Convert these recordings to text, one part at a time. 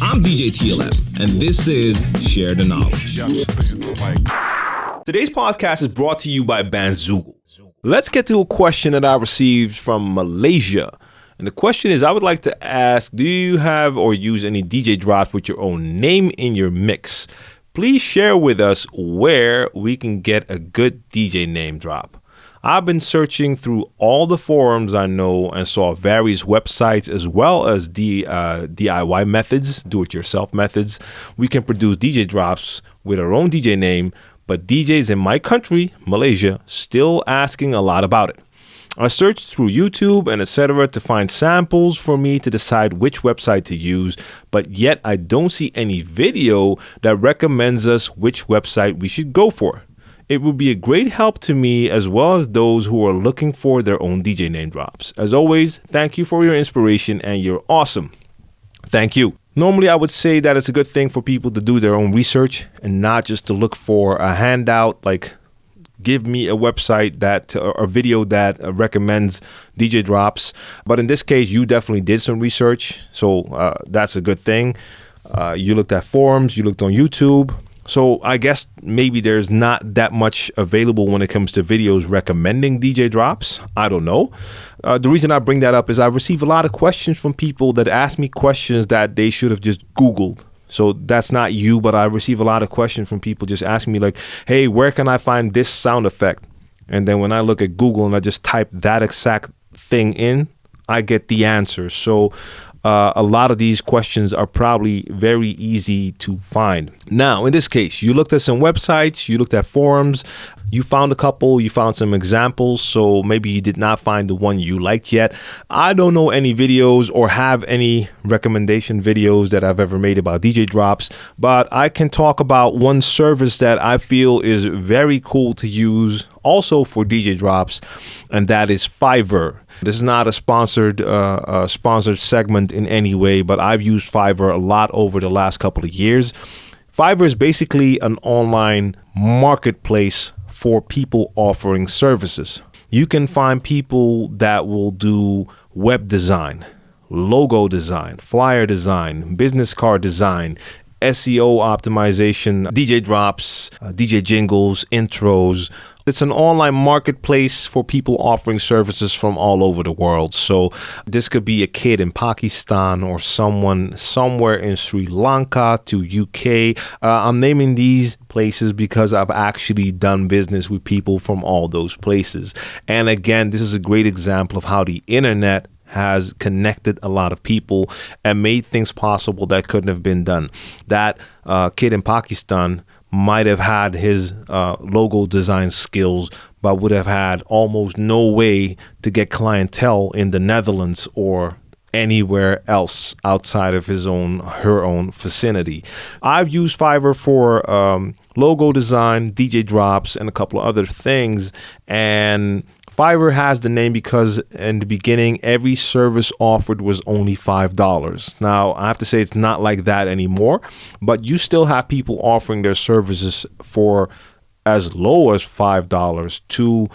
I'm djTLM, and this is Share the Knowledge. Today's podcast is brought to you by Bandzoogle. Let's get to a question that I received from Malaysia. And the question is, I would like to ask, do you have or use any DJ drops with your own name in your mix? Please share with us where we can get a good DJ name drop. I've been searching through all the forums I know and saw various websites as well as DIY methods, do-it-yourself methods. We can produce DJ drops with our own DJ name, but DJs in my country, Malaysia, still asking a lot about it. I searched through YouTube and etc. to find samples for me to decide which website to use, but yet I don't see any video that recommends us which website we should go for. It would be a great help to me as well as those who are looking for their own DJ name drops. As always, thank you for your inspiration and you're awesome. Thank you. Normally, I would say that it's a good thing for people to do their own research and not just to look for a handout like give me a website that or a video that recommends DJ drops. But in this case, you definitely did some research. So that's a good thing. You looked at forums, you looked on YouTube. So I guess maybe there's not that much available when it comes to videos recommending DJ drops. I don't know. The reason I bring that up is I receive a lot of questions from people that ask me questions that they should have just Googled. So that's not you, but I receive a lot of questions from people just asking me like, hey, where can I find this sound effect? And then when I look at Google and I just type that exact thing in, I get the answer. So a lot of these questions are probably very easy to find. Now, in this case, you looked at some websites, you looked at forums, you found a couple, you found some examples, so maybe you did not find the one you liked yet. I don't know any videos or have any recommendation videos that I've ever made about DJ drops, but I can talk about one service that I feel is very cool to use also for DJ drops, and that is Fiverr. This is not a sponsored segment in any way, but I've used Fiverr a lot over the last couple of years. Fiverr is basically an online marketplace for people offering services. You can find people that will do web design, logo design, flyer design, business card design, SEO optimization, DJ drops, DJ jingles, intros. It's an online marketplace for people offering services from all over the world. So this could be a kid in Pakistan or someone somewhere in Sri Lanka to UK. I'm naming these places because I've actually done business with people from all those places. And again, this is a great example of how the internet has connected a lot of people and made things possible that couldn't have been done. That kid in Pakistan might have had his logo design skills, but would have had almost no way to get clientele in the Netherlands or anywhere else outside of her own vicinity. I've used Fiverr for logo design, DJ drops, and a couple of other things. And Fiverr has the name because in the beginning, every service offered was only $5. Now, I have to say it's not like that anymore, but you still have people offering their services for as low as $5 to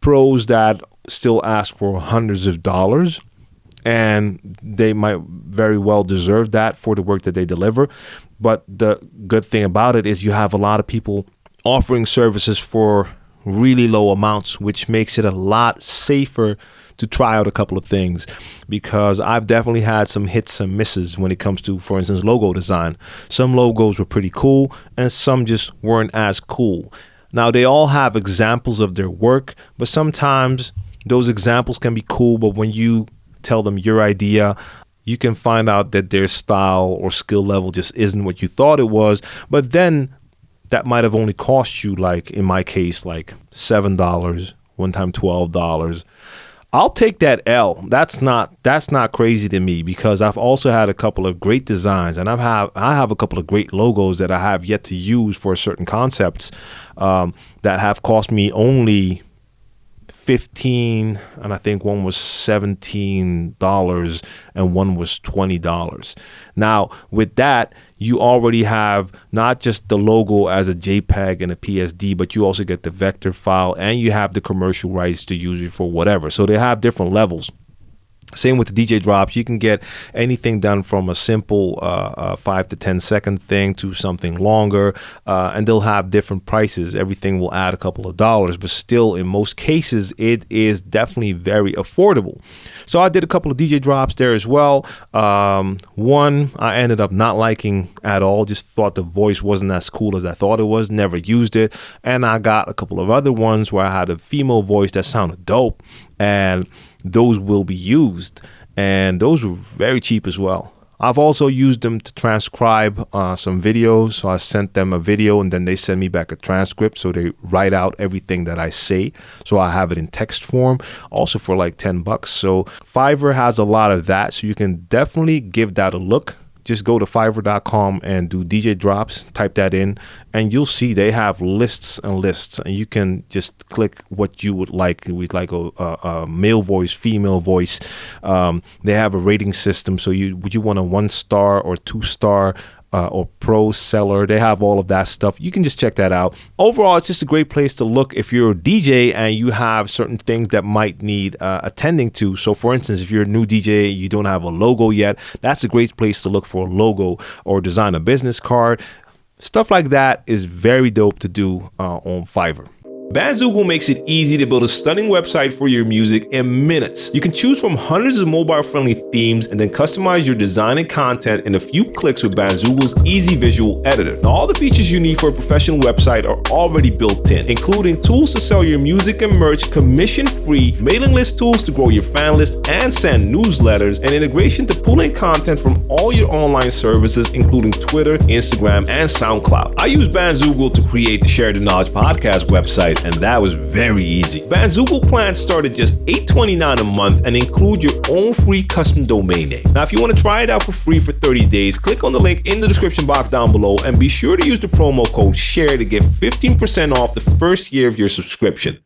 pros that still ask for hundreds of dollars. And they might very well deserve that for the work that they deliver. But the good thing about it is you have a lot of people offering services for really low amounts, which makes it a lot safer to try out a couple of things, because I've definitely had some hits and misses when it comes to, for instance, logo design. Some logos were pretty cool and some just weren't as cool. Now, they all have examples of their work, but sometimes those examples can be cool, but when you tell them your idea, you can find out that their style or skill level just isn't what you thought it was. But then that might have only cost you, like in my case, like $7, one time $12. I'll take that L. That's not crazy to me, because I've also had a couple of great designs, and I have a couple of great logos that I have yet to use for certain concepts that have cost me only $15, and I think one was $17 and one was $20. Now, with that, you already have not just the logo as a JPEG and a PSD, but you also get the vector file and you have the commercial rights to use it for whatever. So they have different levels. Same with the DJ drops. You can get anything done from a simple 5 to 10 second thing to something longer, and they'll have different prices. Everything will add a couple of dollars, but still in most cases it is definitely very affordable. So I did a couple of DJ drops there as well. One I ended up not liking at all, just thought the voice wasn't as cool as I thought it was, never used it. And I got a couple of other ones where I had a female voice that sounded dope, and those will be used, and those were very cheap as well. I've also used them to transcribe some videos. So I sent them a video and then they send me back a transcript, so they write out everything that I say, so I have it in text form, also for like $10. So Fiverr has a lot of that, so you can definitely give that a look. Just go to fiverr.com and do DJ drops, type that in, and you'll see they have lists and lists, and you can just click what you would like. We'd like a male voice, female voice. They have a rating system, so would you want a 1-star or 2-star or pro seller? They have all of that stuff. You can just check that out. Overall, it's just a great place to look if you're a DJ and you have certain things that might need attending to. So for instance, if you're a new DJ, you don't have a logo yet, that's a great place to look for a logo or design a business card. Stuff like that is very dope to do on Fiverr. Bandzoogle makes it easy to build a stunning website for your music in minutes. You can choose from hundreds of mobile-friendly themes and then customize your design and content in a few clicks with Bandzoogle's easy visual editor. Now, all the features you need for a professional website are already built in, including tools to sell your music and merch commission-free, mailing list tools to grow your fan list and send newsletters, and integration to pull in content from all your online services, including Twitter, Instagram, and SoundCloud. I use Bandzoogle to create the Share the Knowledge podcast website, and that was very easy. Bandzoogle plans start at just $8.29 a month and include your own free custom domain name. Now, if you want to try it out for free for 30 days, click on the link in the description box down below and be sure to use the promo code SHARE to get 15% off the first year of your subscription.